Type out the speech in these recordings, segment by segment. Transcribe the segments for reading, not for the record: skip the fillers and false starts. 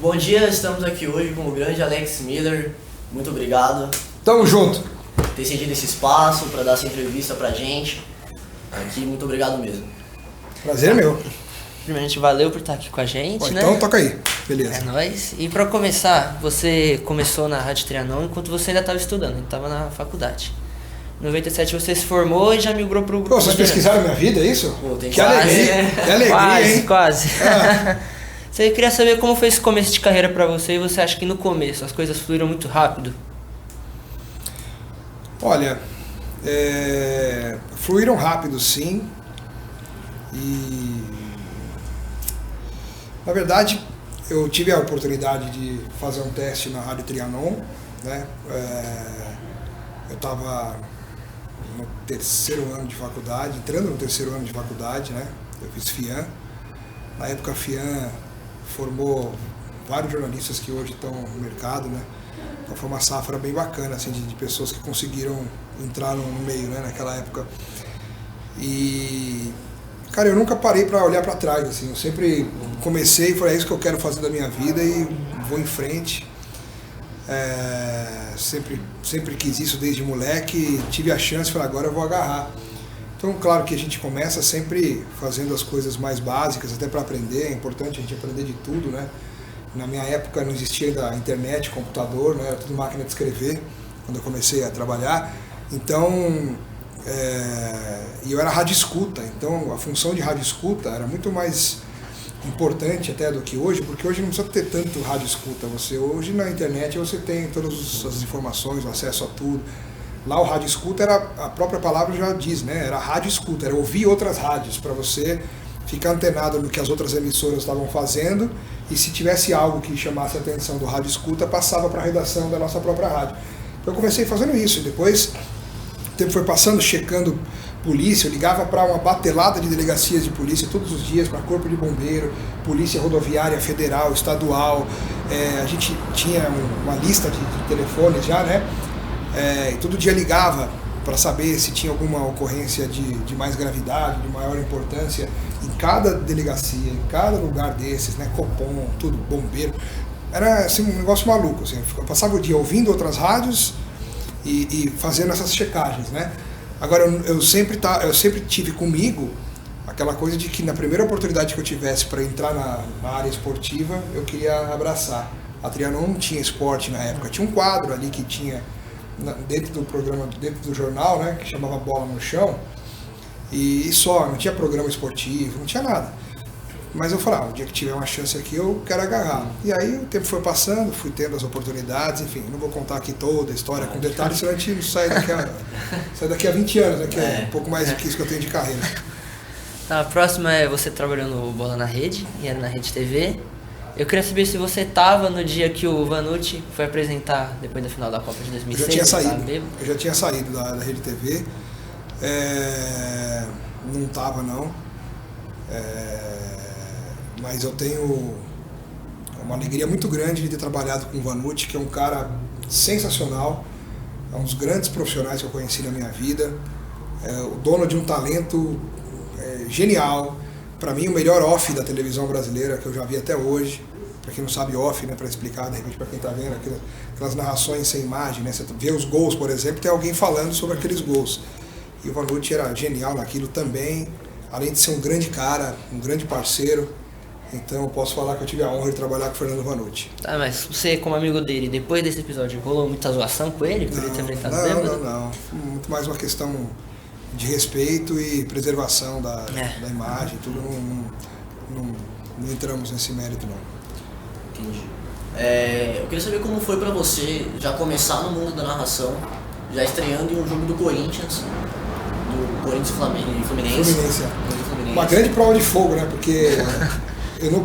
Bom dia, estamos aqui hoje com o grande Alex Miller. Muito obrigado Tamo junto. por ter cedido esse espaço para dar essa entrevista pra gente. Aqui, muito obrigado mesmo. Prazer é meu. Primeiramente, valeu por estar aqui com a gente, Bom, né? então toca aí. Beleza. É nóis. E pra começar, você começou na Rádio Trianon enquanto você ainda estava estudando, ainda estava na faculdade. Em 97 você se formou e já migrou pro grupo. Pô, vocês pesquisaram minha vida, é isso? Pô, tem que quase, alegria, né? que alegria, Quase, hein? quase. Ah. Você queria saber como foi esse começo de carreira pra você e você acha que no começo as coisas fluíram muito rápido? Olha, fluíram rápido, sim. E na verdade eu tive a oportunidade de fazer um teste na Rádio Trianon, né? Eu estava no terceiro ano de faculdade, entrando no terceiro ano de faculdade, né? Eu fiz FIAN. Na época a FIAN formou vários jornalistas que hoje estão no mercado, né? Então foi uma safra bem bacana, assim, de pessoas que conseguiram entrar no meio, né? Naquela época. E cara, eu nunca parei para olhar para trás, assim. Eu sempre comecei e falei, é isso que eu quero fazer da minha vida e vou em frente. Sempre quis isso desde moleque, tive a chance e falei, agora eu vou agarrar. Então, claro que a gente começa sempre fazendo as coisas mais básicas, até para aprender, é importante a gente aprender de tudo, né? Na minha época não existia ainda internet, computador, né? Era tudo máquina de escrever, quando eu comecei a trabalhar. Então, eu era rádio escuta, então a função de rádio escuta era muito mais importante até do que hoje, porque hoje não precisa ter tanto rádio escuta. Hoje na internet você tem todas as informações, o acesso a tudo. Lá o rádio escuta era, a própria palavra já diz, né? Era rádio escuta, era ouvir outras rádios, para você ficar antenado no que as outras emissoras estavam fazendo, e se tivesse algo que chamasse a atenção do rádio escuta, passava para a redação da nossa própria rádio. Então eu comecei fazendo isso, e depois o tempo foi passando, checando polícia, eu ligava para uma batelada de delegacias de polícia todos os dias, para corpo de bombeiro, polícia rodoviária federal, estadual, a gente tinha uma lista de telefones já, né? E todo dia ligava para saber se tinha alguma ocorrência de mais gravidade, de maior importância, em cada delegacia, em cada lugar desses, né? Copom, tudo, bombeiro. Era assim, um negócio maluco, assim. Eu passava o dia ouvindo outras rádios e fazendo essas checagens, né? Agora, eu sempre tive comigo aquela coisa de que na primeira oportunidade que eu tivesse para entrar na área esportiva, eu queria abraçar. A Trianon não tinha esporte na época, tinha um quadro ali que tinha dentro do programa, dentro do jornal, né, que chamava Bola no Chão, e só, não tinha programa esportivo, não tinha nada. Mas eu falava, o dia que tiver uma chance aqui, eu quero agarrar. E aí o tempo foi passando, fui tendo as oportunidades, enfim, não vou contar aqui toda a história com detalhes, senão a gente sai daqui a 20 anos, né, que é um pouco mais do que isso que eu tenho de carreira. Tá, a próxima é você trabalhando no Bola na Rede, e era na Rede TV. Eu queria saber se você estava no dia que o Vanucci foi apresentar, depois da final da Copa de 2006. Eu já tinha saído da Rede TV, não estava não. Mas eu tenho uma alegria muito grande de ter trabalhado com o Vanucci, que é um cara sensacional, é um dos grandes profissionais que eu conheci na minha vida, o dono de um talento genial, para mim o melhor off da televisão brasileira que eu já vi até hoje. Para quem não sabe off, né, para explicar de repente para quem está vendo, aquelas narrações sem imagem, né, você vê os gols, por exemplo, tem alguém falando sobre aqueles gols. E o Vanucci era genial naquilo também, além de ser um grande cara, um grande parceiro. Então eu posso falar que eu tive a honra de trabalhar com o Fernando Vanucci. Tá, mas você como amigo dele, depois desse episódio, rolou muita zoação com ele? Por ele ter apresentado bêbado? Não. Muito mais uma questão de respeito e preservação da imagem, tudo. Não entramos nesse mérito, não. Entendi. Eu queria saber como foi pra você já começar no mundo da narração, já estreando em um jogo do Corinthians e Fluminense. Uma grande prova de fogo, né? Porque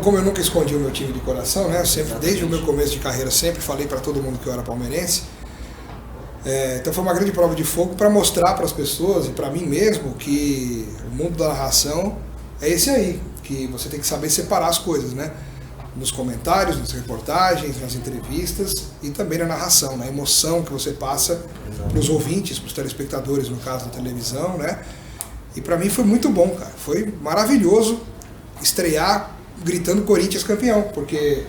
como eu nunca escondi o meu time de coração, né? Eu sempre, desde o meu começo de carreira, sempre falei para todo mundo que eu era palmeirense. Então foi uma grande prova de fogo para mostrar para as pessoas e para mim mesmo que o mundo da narração é esse aí, que você tem que saber separar as coisas, né? Nos comentários, nas reportagens, nas entrevistas e também na narração, na emoção que você passa para os ouvintes, para os telespectadores, no caso da televisão, né? E para mim foi muito bom, cara. Foi maravilhoso estrear gritando Corinthians campeão, porque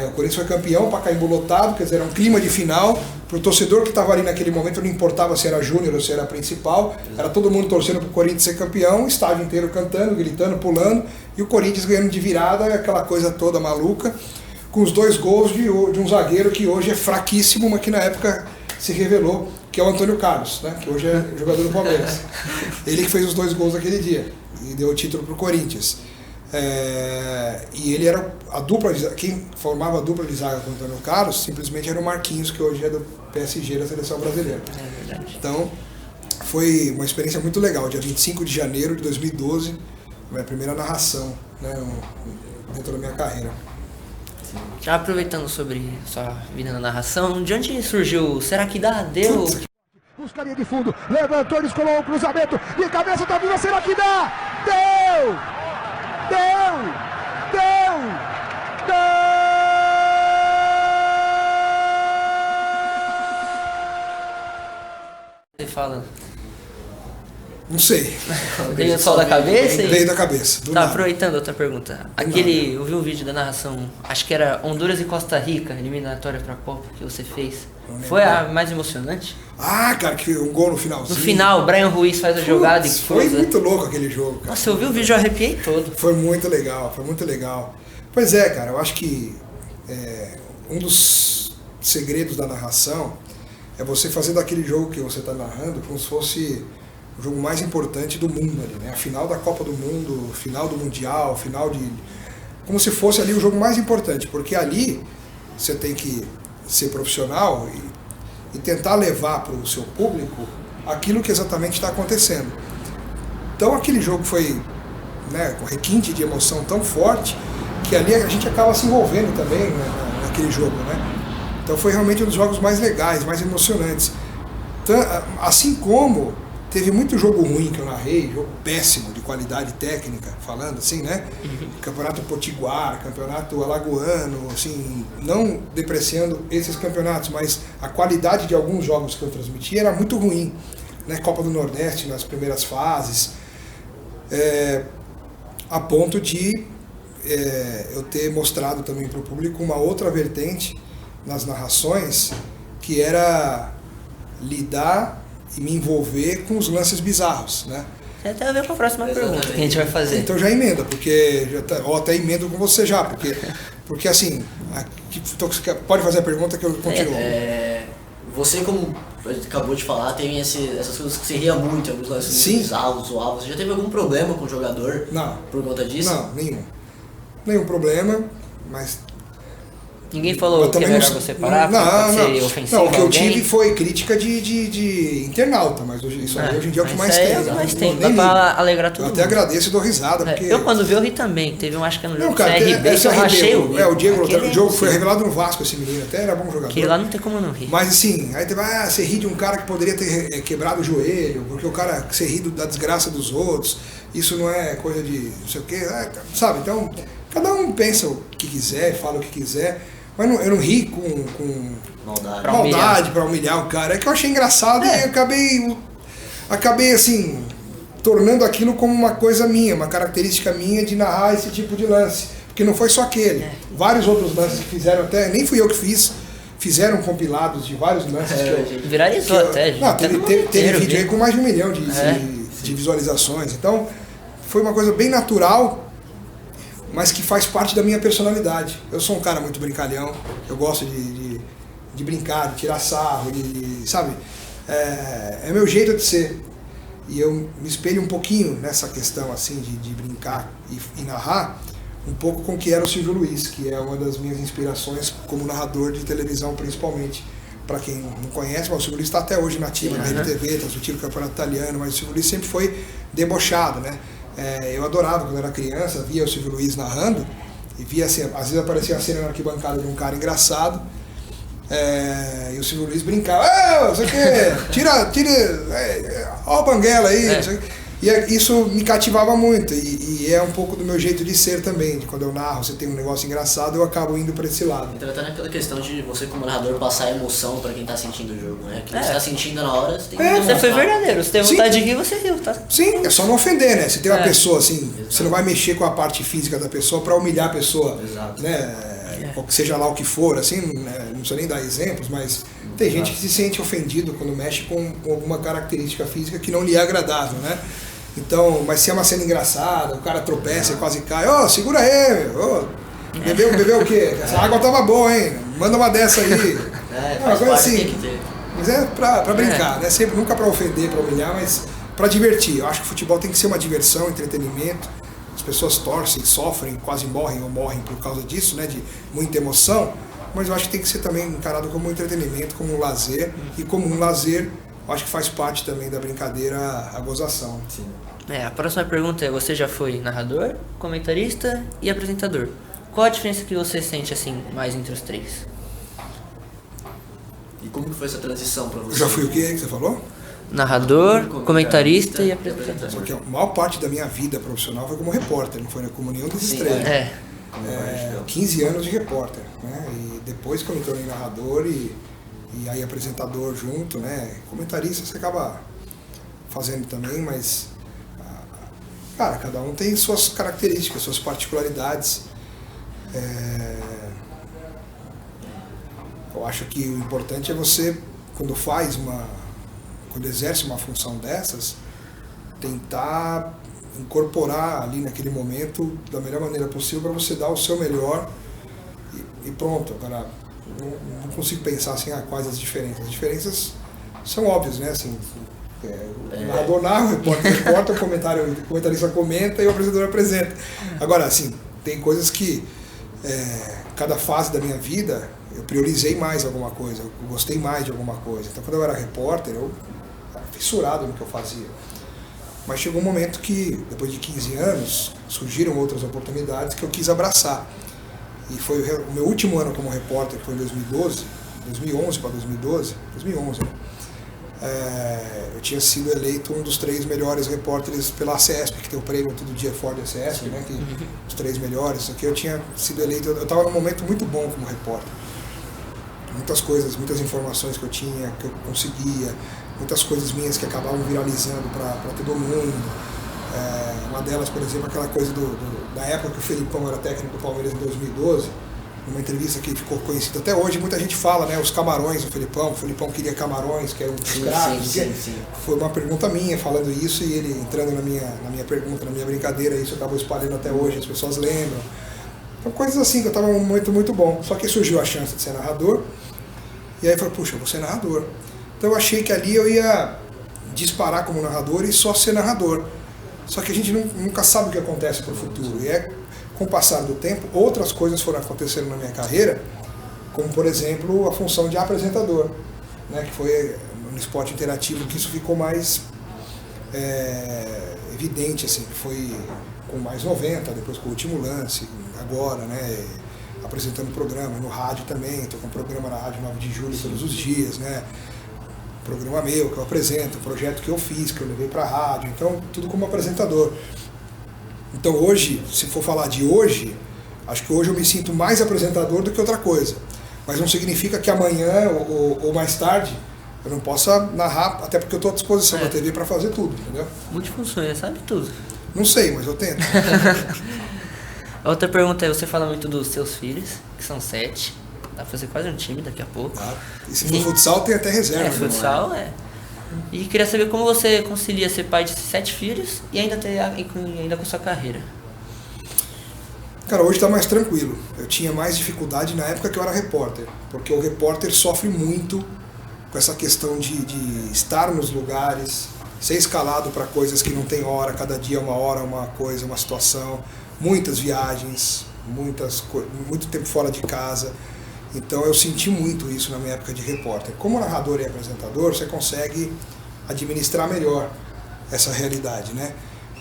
O Corinthians foi campeão, Pacaembu lotado, quer dizer, era um clima de final. Para o torcedor que estava ali naquele momento, não importava se era júnior ou se era principal, era todo mundo torcendo para o Corinthians ser campeão, o estádio inteiro cantando, gritando, pulando, e o Corinthians ganhando de virada, aquela coisa toda maluca, com os 2 gols de um zagueiro que hoje é fraquíssimo, mas que na época se revelou, que é o Antônio Carlos, né? Que hoje é jogador do Palmeiras. Ele que fez os 2 gols naquele dia e deu o título para o Corinthians. E ele era a dupla de zaga, quem formava a dupla de zaga com o Antônio Carlos simplesmente era o Marquinhos, que hoje é do PSG da seleção brasileira. É verdade. Então foi uma experiência muito legal. Dia 25 de janeiro de 2012, minha primeira narração, né, dentro da minha carreira. Já aproveitando sobre sua vida na narração, de onde surgiu? Será que dá? Deu? Buscaria de fundo, levantou, descolou o cruzamento, de cabeça tá viva, será que dá? Deu! Você fala. Não sei. Veio só da cabeça? Veio da cabeça. Tá, aproveitando outra pergunta. Eu vi um vídeo da narração, acho que era Honduras e Costa Rica, eliminatória pra Copa, que você fez. Foi a mais emocionante? Cara, que um gol no finalzinho. No final, o Brian Ruiz faz a jogada e foi muito louco aquele jogo, cara. Nossa, eu vi o vídeo e arrepiei todo. Foi muito legal. Pois é, cara, eu acho que um dos segredos da narração é você fazer daquele jogo que você está narrando como se fosse o jogo mais importante do mundo ali, né? A final da Copa do Mundo, final do Mundial, como se fosse ali o jogo mais importante, porque ali você tem que ser profissional e tentar levar para o seu público aquilo que exatamente está acontecendo. Então aquele jogo foi, né, com requinte de emoção tão forte que ali a gente acaba se envolvendo também, né, naquele jogo, né? Então foi realmente um dos jogos mais legais, mais emocionantes. Então, assim como teve muito jogo ruim que eu narrei, jogo péssimo de qualidade técnica, falando assim, né? Campeonato Potiguar, Campeonato Alagoano, assim, não depreciando esses campeonatos, mas a qualidade de alguns jogos que eu transmiti era muito ruim, né? Copa do Nordeste nas primeiras fases, a ponto de eu ter mostrado também para o público uma outra vertente nas narrações, que era lidar e me envolver com os lances bizarros, né? Tem até a ver com a próxima pergunta que a gente vai fazer. Então já emenda, porque ou até emendo com você já, porque assim, pode fazer a pergunta que eu continuo. Você, como acabou de falar, tem essas coisas que você ria muito, alguns lances bizarros, zoados. Você já teve algum problema com o jogador? Não. Por conta disso? Não, nenhum problema, mas ninguém falou que é melhor você parar, pode ser ofensivo. Não, o que eu tive foi crítica de internauta, mas isso aí hoje em dia é o que mais tem. Mas tem, dá pra alegrar todo mundo. Eu até agradeço e dou risada. Porque Eu quando vi eu ri também, teve acho que no jogo do CRB que eu rachei o o jogo foi revelado no Vasco, esse menino, até era bom jogador. Aquele lá não tem como não rir. Mas assim, aí você ri de um cara que poderia ter quebrado o joelho, porque o cara, você ri da desgraça dos outros, isso não é coisa de não sei o quê, sabe? Então, cada um pensa o que quiser, fala o que quiser. Mas eu não ri com maldade pra humilhar o cara. É que eu achei engraçado e acabei assim, tornando aquilo como uma coisa minha, uma característica minha de narrar esse tipo de lance. Porque não foi só aquele. Vários outros lances que fizeram até, nem fui eu que fiz, fizeram compilados de vários lances que eu... Viralizou até, gente. Não, teve vídeo aí com mais de 1 milhão de visualizações. Então, foi uma coisa bem natural, mas que faz parte da minha personalidade. Eu sou um cara muito brincalhão, eu gosto de brincar, de tirar sarro, sabe? É meu jeito de ser. E eu me espelho um pouquinho nessa questão assim de brincar e narrar, um pouco com o que era o Silvio Luiz, que é uma das minhas inspirações como narrador de televisão, principalmente. Para quem não conhece, mas o Silvio Luiz está até hoje nativa na Rede TV, transmitindo o Campeonato Italiano, mas o Silvio Luiz sempre foi debochado, né? Eu adorava quando era criança, via o Silvio Luiz narrando e via assim, às vezes aparecia a cena na arquibancada de um cara engraçado e o Silvio Luiz brincava, você quer, tira, ó o Banguela aí, e isso me cativava muito e é um pouco do meu jeito de ser também, de quando eu narro, você tem um negócio engraçado, eu acabo indo para esse lado. Então até naquela questão de você como narrador passar emoção para quem tá sentindo o jogo, né? O que você tá sentindo na hora, você tem que Você foi verdadeiro, você teve vontade de rir, você riu, tá? Sim, é só não ofender, né? Você tem uma pessoa assim, você não vai mexer com a parte física da pessoa para humilhar a pessoa, né? seja lá o que for, assim, não precisa nem dar exemplos, mas tem gente que se sente ofendido quando mexe com alguma característica física que não lhe é agradável, né? Então, mas se é uma cena engraçada, o cara tropeça e quase cai, segura aí, bebeu o quê? Essa água tava boa, hein? Manda uma dessa aí. Uma coisa assim. Mas é pra brincar, né? Sempre, nunca pra ofender, pra humilhar, mas pra divertir. Eu acho que o futebol tem que ser uma diversão, entretenimento. As pessoas torcem, sofrem, quase morrem ou morrem por causa disso, né? De muita emoção. Mas eu acho que tem que ser também encarado como um entretenimento, como um lazer. E como um lazer, eu acho que faz parte também da brincadeira a gozação. Sim. A próxima pergunta é, você já foi narrador, comentarista e apresentador. Qual a diferença que você sente assim mais entre os três? E como que foi essa transição para você? Eu já fui o quê que você falou? Narrador, comentarista e apresentador. Porque a maior parte da minha vida profissional foi como repórter, não foi como nenhum desses Sim, três. 15 anos de repórter, né? E depois que eu me tornei narrador e aí apresentador junto, né? Comentarista você acaba fazendo também, mas cara, cada um tem suas características, suas particularidades. Eu acho que o importante é você, quando exerce uma função dessas, tentar incorporar ali naquele momento da melhor maneira possível para você dar o seu melhor e pronto. Agora, não consigo pensar assim, quais as diferenças. As diferenças são óbvias, né? Assim, o narrador narra, o repórter reporta, o comentarista comenta e o apresentador apresenta. Agora, assim, tem coisas que cada fase da minha vida eu priorizei mais alguma coisa, eu gostei mais de alguma coisa. Então, quando eu era repórter, eu era fissurado no que eu fazia. Mas chegou um momento que, depois de 15 anos, surgiram outras oportunidades que eu quis abraçar. E foi o meu último ano como repórter, que foi em 2011 para 2012, né? Eu tinha sido eleito um dos 3 melhores repórteres pela ACESP, que tem o prêmio Todo Dia Ford ACESP, né? Que, os 3 melhores. Isso aqui eu tinha sido eleito, eu estava num momento muito bom como repórter. Muitas coisas, muitas informações que eu tinha, que eu conseguia, muitas coisas minhas que acabavam viralizando para todo mundo. Uma delas, por exemplo, aquela coisa da época que o Felipão era técnico do Palmeiras em 2012, numa entrevista que ficou conhecida até hoje, muita gente fala, né, os camarões do Felipão, o Felipão queria camarões, que eram os craques. Sim. Foi uma pergunta minha falando isso e ele entrando na minha pergunta, na minha brincadeira, isso acabou espalhando até hoje, as pessoas lembram. Então coisas assim, que eu estava num momento muito bom. Só que surgiu a chance de ser narrador, e aí eu falei, puxa, eu vou ser narrador. Então eu achei que ali eu ia disparar como narrador e só ser narrador. Só que a gente nunca sabe o que acontece para o futuro. E com o passar do tempo, outras coisas foram acontecendo na minha carreira, como por exemplo a função de apresentador, né, que foi no esporte interativo que isso ficou mais evidente, assim, que foi com mais 90, depois com o Último Lance, agora, né, apresentando programa, no rádio também, estou com um programa na Rádio 9 de Julho todos os dias, né, programa meu que eu apresento, um projeto que eu fiz, que eu levei para a rádio, então tudo como apresentador. Então hoje, se for falar de hoje, acho que hoje eu me sinto mais apresentador do que outra coisa. Mas não significa que amanhã ou mais tarde eu não possa narrar, até porque eu estou à disposição da TV para fazer tudo, entendeu? Multifunções, sabe tudo. Não sei, mas eu tento. A outra pergunta é, você fala muito dos seus filhos, que são 7. Dá pra fazer quase um time daqui a pouco. E se for futsal, tem até reserva. Futsal, E queria saber como você concilia ser pai de 7 filhos e ainda com sua carreira. Cara, hoje está mais tranquilo. Eu tinha mais dificuldade na época que eu era repórter, porque o repórter sofre muito com essa questão de estar nos lugares, ser escalado para coisas que não tem hora, cada dia uma hora, uma coisa, uma situação, muitas viagens, muito tempo fora de casa. Então eu senti muito isso na minha época de repórter. Como narrador e apresentador, você consegue administrar melhor essa realidade, né?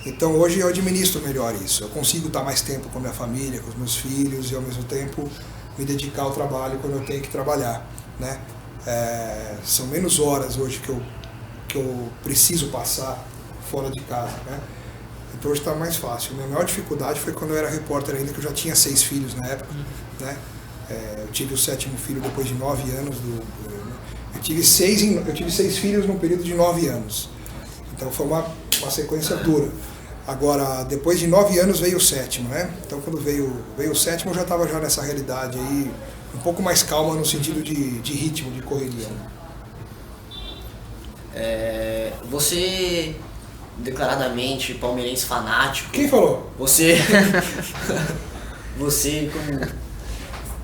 Então hoje eu administro melhor isso. Eu consigo estar mais tempo com a minha família, com os meus filhos e ao mesmo tempo me dedicar ao trabalho quando eu tenho que trabalhar, né? São menos horas hoje que eu preciso passar fora de casa, né? Então hoje está mais fácil. A minha maior dificuldade foi quando eu era repórter ainda, que eu já tinha 6 filhos na época, né? Eu tive o 7º filho depois de 9 anos. Eu tive 6 filhos num período de 9 anos. Então foi uma sequência dura. Agora, depois de 9 anos veio o 7º, né? Então quando veio o 7º eu já estava já nessa realidade aí, um pouco mais calma no sentido de ritmo, de correria. Você, declaradamente palmeirense fanático... Quem falou? Você, como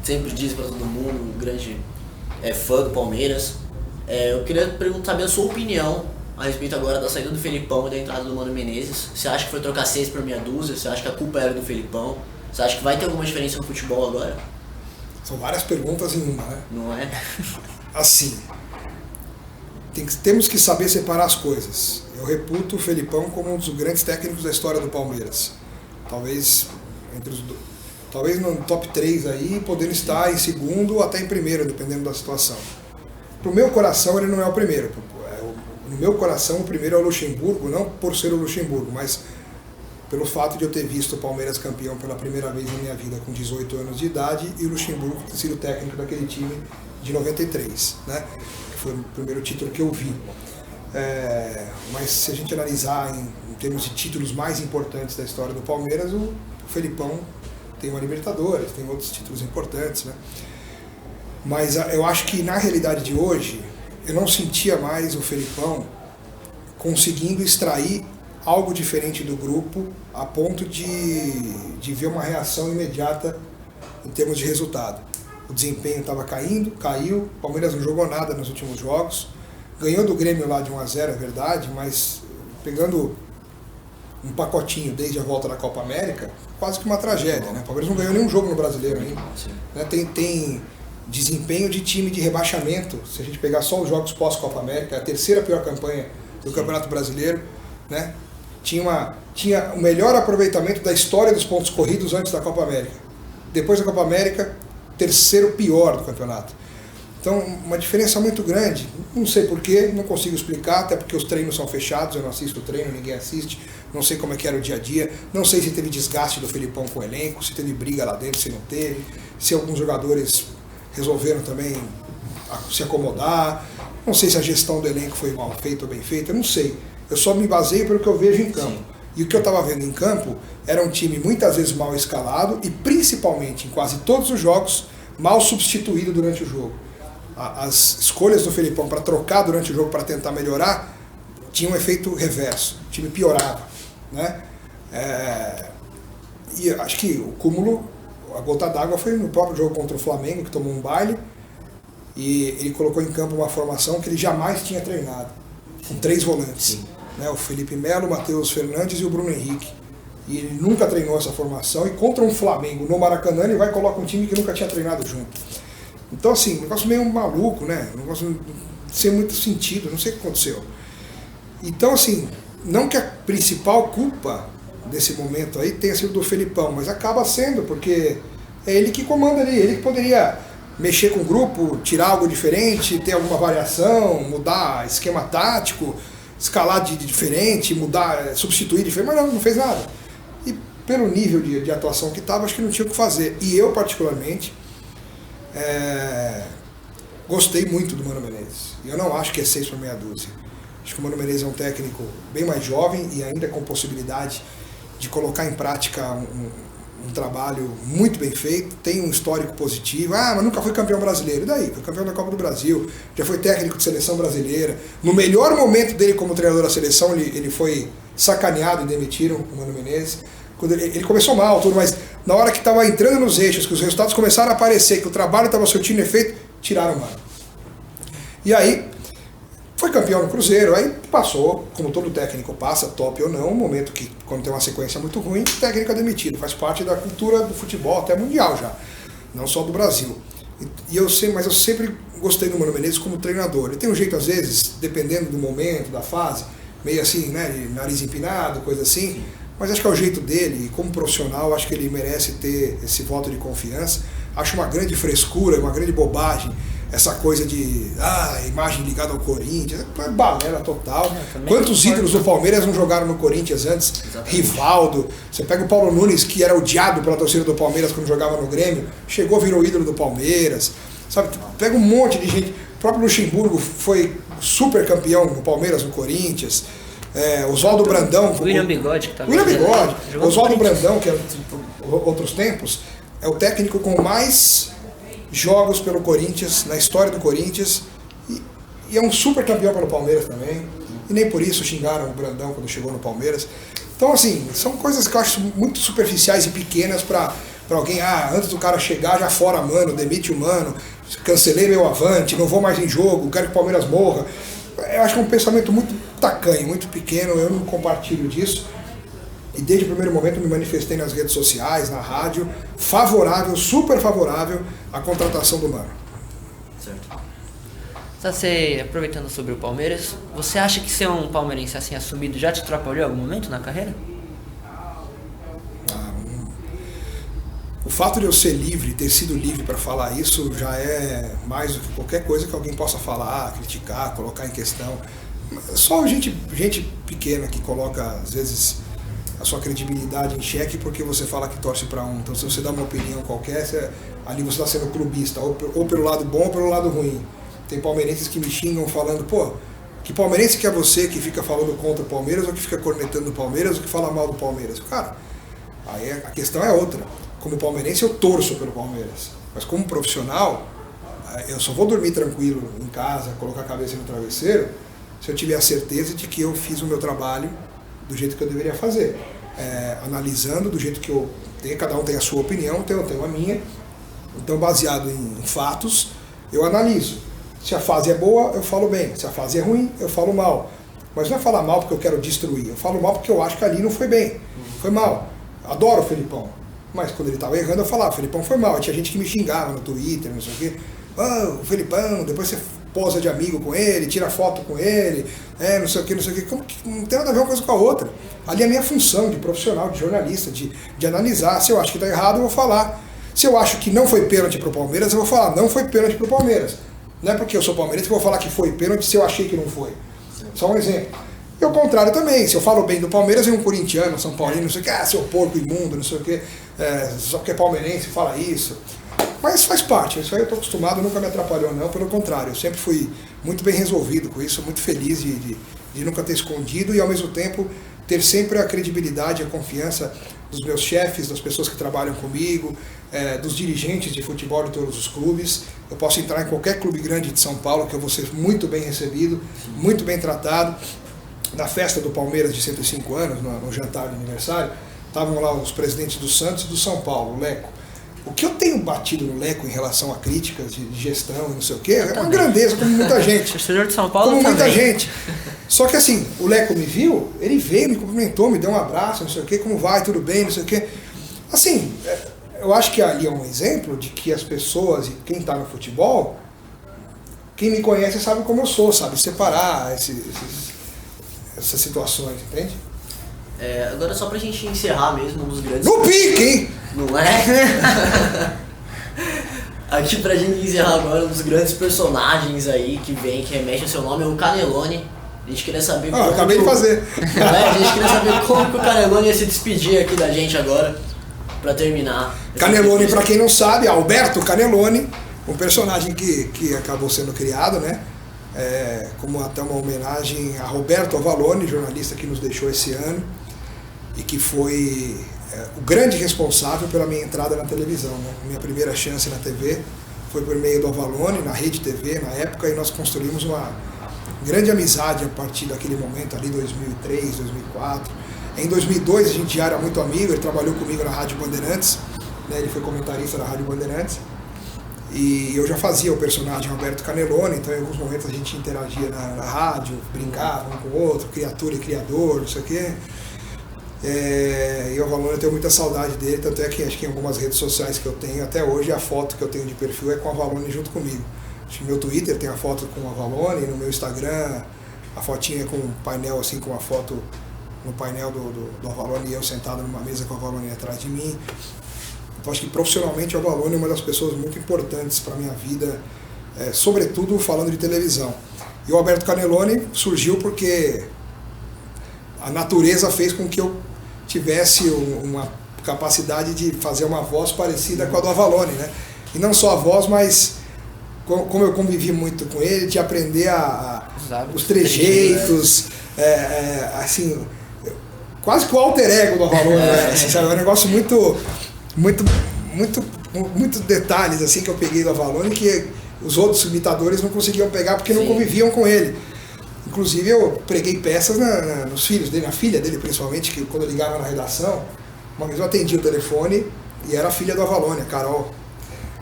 sempre diz para todo mundo, grande fã do Palmeiras, eu queria saber a sua opinião a respeito agora da saída do Felipão e da entrada do Mano Menezes. Você acha que foi trocar 6 por meia dúzia? Você acha que a culpa era do Felipão? Você acha que vai ter alguma diferença no futebol agora? São várias perguntas em uma, né? Não é? Assim, temos que saber separar as coisas. Eu reputo o Felipão como um dos grandes técnicos da história do Palmeiras. Talvez no top 3 aí, podendo estar em segundo ou até em primeiro, dependendo da situação. Pro meu coração ele não é o primeiro. No meu coração o primeiro é o Luxemburgo, não por ser o Luxemburgo, mas pelo fato de eu ter visto o Palmeiras campeão pela primeira vez na minha vida com 18 anos de idade e o Luxemburgo ter sido técnico daquele time de 93, né? Que foi o primeiro título que eu vi. Mas se a gente analisar em termos de títulos mais importantes da história do Palmeiras, o Felipão tem uma Libertadores, tem outros títulos importantes, né? Mas eu acho que na realidade de hoje, eu não sentia mais o Felipão conseguindo extrair algo diferente do grupo a ponto de ver uma reação imediata em termos de resultado. O desempenho estava caiu, o Palmeiras não jogou nada nos últimos jogos, ganhou do Grêmio lá de 1-0, é verdade, mas pegando um pacotinho desde a volta da Copa América, quase que uma tragédia, né? O Palmeiras não ganhou nenhum jogo no Brasileiro ainda. Né? Tem desempenho de time de rebaixamento, se a gente pegar só os jogos pós-Copa América, a terceira pior campanha do Campeonato Brasileiro, né? Tinha o melhor aproveitamento da história dos pontos corridos antes da Copa América. Depois da Copa América, terceiro pior do campeonato. Então, uma diferença muito grande. Não sei porquê, não consigo explicar, até porque os treinos são fechados, eu não assisto o treino, ninguém assiste, não sei como é que era o dia a dia, não sei se teve desgaste do Felipão com o elenco, se teve briga lá dentro, se não teve, se alguns jogadores resolveram também se acomodar, não sei se a gestão do elenco foi mal feita ou bem feita, eu não sei. Eu só me baseio pelo que eu vejo em campo. Sim. E o que eu estava vendo em campo era um time muitas vezes mal escalado e principalmente em quase todos os jogos mal substituído durante o jogo. As escolhas do Felipão para trocar durante o jogo para tentar melhorar tinham um efeito reverso, o time piorava, né? E acho que o cúmulo, a gota d'água foi no próprio jogo contra o Flamengo, que tomou um baile, e ele colocou em campo uma formação que ele jamais tinha treinado, com 3 volantes, né? O Felipe Melo, o Matheus Fernandes e o Bruno Henrique. E ele nunca treinou essa formação, e contra um Flamengo no Maracanã ele vai e coloca um time que nunca tinha treinado junto. Então assim, um negócio meio maluco, né? Um negócio sem muito sentido, não sei o que aconteceu. Então assim, não que a principal culpa desse momento aí tenha sido do Felipão, mas acaba sendo, porque é ele que comanda ali, ele que poderia mexer com o grupo, tirar algo diferente, ter alguma variação, mudar esquema tático, escalar de diferente, mudar, substituir diferente, mas não fez nada. E pelo nível de atuação que estava, acho que não tinha o que fazer. E eu, particularmente, gostei muito do Mano Menezes. E eu não acho que é 6 por meia dúzia. Acho que o Mano Menezes é um técnico bem mais jovem e ainda com possibilidade de colocar em prática um trabalho muito bem feito, tem um histórico positivo. Mas nunca foi campeão brasileiro. E daí? Foi campeão da Copa do Brasil, já foi técnico de seleção brasileira. No melhor momento dele como treinador da seleção, ele foi sacaneado e demitiram o Mano Menezes. Quando ele começou mal, tudo, mas na hora que estava entrando nos eixos, que os resultados começaram a aparecer, que o trabalho estava surtindo efeito, tiraram o Mano. E aí, foi campeão no Cruzeiro, aí passou, como todo técnico passa, top ou não, um momento que, quando tem uma sequência muito ruim, o técnico é demitido, faz parte da cultura do futebol, até mundial já, não só do Brasil. Mas eu sempre gostei do Mano Menezes como treinador. Ele tem um jeito, às vezes, dependendo do momento, da fase, meio assim, né, de nariz empinado, coisa assim, mas acho que é o jeito dele, e como profissional, acho que ele merece ter esse voto de confiança. Acho uma grande frescura, uma grande bobagem, essa coisa de imagem ligada ao Corinthians, é balela total. Quantos ídolos do Palmeiras não jogaram no Corinthians antes? Exatamente. Rivaldo, você pega o Paulo Nunes, que era odiado pela torcida do Palmeiras quando jogava no Grêmio, chegou, virou ídolo do Palmeiras, sabe? Pega um monte de gente, o próprio Luxemburgo foi super campeão no Palmeiras, no Corinthians, Oswaldo Brandão. William Bigode, que tá William Bigode. jogou Oswaldo no Corinthians. Brandão, que é outros tempos, é o técnico com mais jogos pelo Corinthians, na história do Corinthians, e é um super campeão pelo Palmeiras também, e nem por isso xingaram o Brandão quando chegou no Palmeiras. Então, assim, são coisas que eu acho muito superficiais e pequenas para alguém, antes do cara chegar, já fora mano, demite o mano, cancelei meu avante, não vou mais em jogo, quero que o Palmeiras morra. Eu acho que é um pensamento muito tacanho, muito pequeno, eu não compartilho disso. E desde o primeiro momento me manifestei nas redes sociais, na rádio, favorável, super favorável à contratação do Mano. Certo. Você, aproveitando sobre o Palmeiras, você acha que ser um palmeirense assim assumido já te atrapalhou em algum momento na carreira? O fato de eu ser livre, ter sido livre para falar isso, já é mais do que qualquer coisa que alguém possa falar, criticar, colocar em questão. Só gente pequena que coloca, às vezes, a sua credibilidade em xeque porque você fala que torce para um. Então, se você dá uma opinião qualquer, ali você está sendo clubista, ou pelo lado bom ou pelo lado ruim. Tem palmeirenses que me xingam falando, pô, que palmeirense que é você que fica falando contra o Palmeiras, ou que fica cornetando o Palmeiras, ou que fala mal do Palmeiras? Cara, aí a questão é outra. Como palmeirense eu torço pelo Palmeiras, mas como profissional, eu só vou dormir tranquilo em casa, colocar a cabeça no travesseiro, se eu tiver a certeza de que eu fiz o meu trabalho do jeito que eu deveria fazer. Analisando do jeito que eu tenho, cada um tem a sua opinião, eu tenho a minha, então baseado em fatos, eu analiso. Se a fase é boa, eu falo bem, se a fase é ruim, eu falo mal. Mas não é falar mal porque eu quero destruir, eu falo mal porque eu acho que ali não foi bem, foi mal. Adoro o Felipão. Mas quando ele estava errando, eu falava, o Felipão foi mal. Tinha gente que me xingava no Twitter, não sei o quê. O Felipão, depois você posa de amigo com ele, tira foto com ele, não sei o quê, não sei o quê. Como que não tem nada a ver uma coisa com a outra. Ali é a minha função de profissional, de jornalista, de analisar. Se eu acho que está errado, eu vou falar. Se eu acho que não foi pênalti pro Palmeiras, eu vou falar, não foi pênalti pro Palmeiras. Não é porque eu sou palmeirense que eu vou falar que foi pênalti se eu achei que não foi. Só um exemplo. E ao contrário também, se eu falo bem do Palmeiras, é um corintiano, São Paulino, não sei o que, seu porco imundo, não sei o que, só porque é palmeirense fala isso. Mas faz parte, isso aí eu estou acostumado, nunca me atrapalhou não, pelo contrário, eu sempre fui muito bem resolvido com isso, muito feliz de nunca ter escondido e ao mesmo tempo ter sempre a credibilidade, a confiança dos meus chefes, das pessoas que trabalham comigo, dos dirigentes de futebol de todos os clubes. Eu posso entrar em qualquer clube grande de São Paulo que eu vou ser muito bem recebido, muito bem tratado. Na festa do Palmeiras de 105 anos, no jantar de aniversário, estavam lá os presidentes do Santos e do São Paulo, o Leco. O que eu tenho batido no Leco em relação a críticas de gestão e não sei o quê, é uma grandeza, como muita gente. Torcedor de São Paulo como também. Muita gente. Só que assim, o Leco me viu, ele veio, me cumprimentou, me deu um abraço, não sei o quê, como vai, tudo bem, não sei o quê. Assim, eu acho que ali é um exemplo de que as pessoas e quem está no futebol, quem me conhece sabe como eu sou, sabe separar essas situações, entende? Agora só pra gente encerrar mesmo, um dos grandes... No pique, hein? Não é? Aqui pra gente encerrar agora, um dos grandes personagens aí que vem, que remete ao seu nome, é o Canelone. A gente queria saber como... acabei de fazer. A gente queria saber como que o Canelone ia se despedir aqui da gente agora, pra terminar. Canelone, pra quem não sabe, Alberto Canelone, um personagem que acabou sendo criado, né? Como até uma homenagem a Roberto Avalone, jornalista que nos deixou esse ano e que foi o grande responsável pela minha entrada na televisão, né? Minha primeira chance na TV foi por meio do Avalone, na Rede TV na época, e nós construímos uma grande amizade a partir daquele momento ali, 2003, 2004. Em 2002 a gente já era muito amigo, ele trabalhou comigo na Rádio Bandeirantes, né? Ele foi comentarista da Rádio Bandeirantes. E eu já fazia o personagem Alberto Canelone, então em alguns momentos a gente interagia na rádio, brincava um com o outro, criatura e criador, não sei o quê. E o Avalone, eu tenho muita saudade dele, tanto é que acho que em algumas redes sociais que eu tenho, até hoje a foto que eu tenho de perfil é com o Avalone junto comigo. Acho que no meu Twitter tem a foto com o Avalone, no meu Instagram a fotinha com um painel assim, com a foto no painel do Avalone e eu sentado numa mesa com o Avalone atrás de mim. Então acho que profissionalmente o Avalone é uma das pessoas muito importantes para a minha vida, sobretudo falando de televisão. E o Alberto Canelone surgiu porque a natureza fez com que eu tivesse uma capacidade de fazer uma voz parecida com a do Avalone, né? E não só a voz, mas como eu convivi muito com ele, de aprender os trejeitos, assim, quase que o alter ego do Avalone, assim, sabe? É um negócio muito detalhes assim que eu peguei do Avalone que os outros imitadores não conseguiam pegar porque não conviviam com ele. Inclusive eu preguei peças nos filhos dele, na filha dele principalmente, que quando eu ligava na redação, uma vez eu atendi o telefone e era a filha do Avalone, a Carol.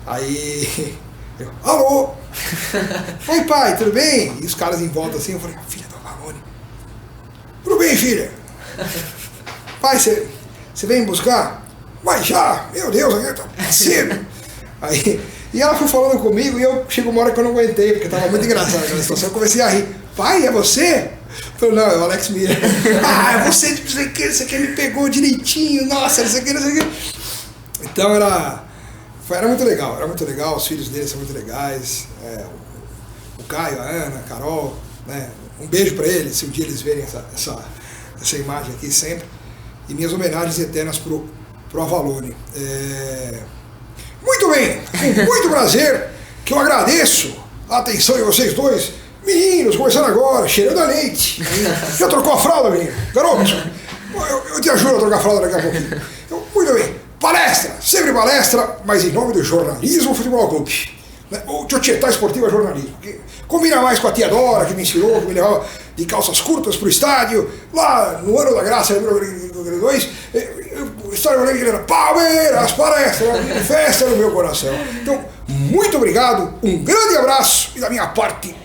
Aí eu, alô! Oi pai, tudo bem? E os caras em volta assim, eu falei, filha do Avalone. Tudo bem, filha? Pai, você vem me buscar? Mas já, meu Deus, tá cedo. Aí, e ela foi falando comigo e chegou uma hora que eu não aguentei, porque tava muito engraçado aquela situação. Eu comecei a rir. Pai, é você? Eu falei, não, é o Alex Miller. É você, não sei o que, isso aqui me pegou direitinho, nossa, não sei o que, não sei o que. Então era muito legal, os filhos dele são muito legais. O Caio, a Ana, a Carol, né? Um beijo pra eles, se um dia eles verem essa imagem aqui sempre. E minhas homenagens eternas pro Avalone. Muito bem, com muito prazer que eu agradeço a atenção de vocês dois, meninos, começando agora, cheirando a leite. Já trocou a fralda, menino? Garoto, eu te ajudo a trocar a fralda daqui a pouquinho. Então, muito bem, palestra, sempre palestra, mas em nome do jornalismo Futebol Clube. O Tietchan Esportivo é jornalismo. Combina mais com a tia Dora, que me ensinou, que me levava de calças curtas pro estádio, lá no ano da graça de 1992, história olímpica, Palmeiras, palestra, festa no meu coração. Então, muito obrigado, um grande abraço e da minha parte,